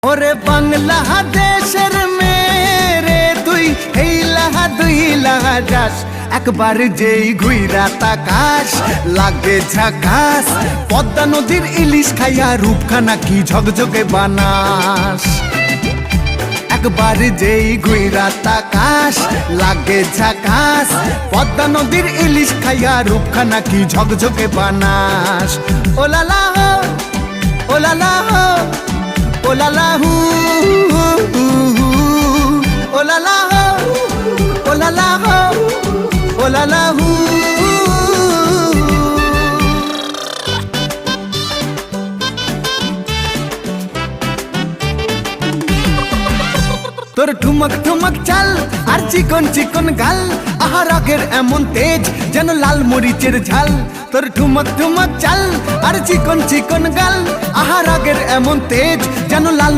ওরে বাংলাদেশের মেরে তুই হেইলাহা দুইলাহা যাস একবার যেই ঘুইরা তাকাস লাগে ঝাকাস পদ্মা নদীর ইলিশ খাইয়া রূপখানা কি ঝকঝকে বানাস একবার যেই ঘুইরা তাকাস লাগে ঝাকাস পদ্মা নদীর ইলিশ খাইয়া রূপখানা কি ঝকঝকে বানাস ওলালা হো ওলালা হো ওলালা হু ওলালা হো ওলালা হো ওলালা হু তোর ঠুমক ঠুমক চাল আর চিকন চিকন গাল আহা রাগের এমন তেজ যেন লাল মরিচের ঝাল তোর ঠুমক ঠুমক চাল আর চিকন চিকন গাল আহা রাগের এমন তেজ যেন লাল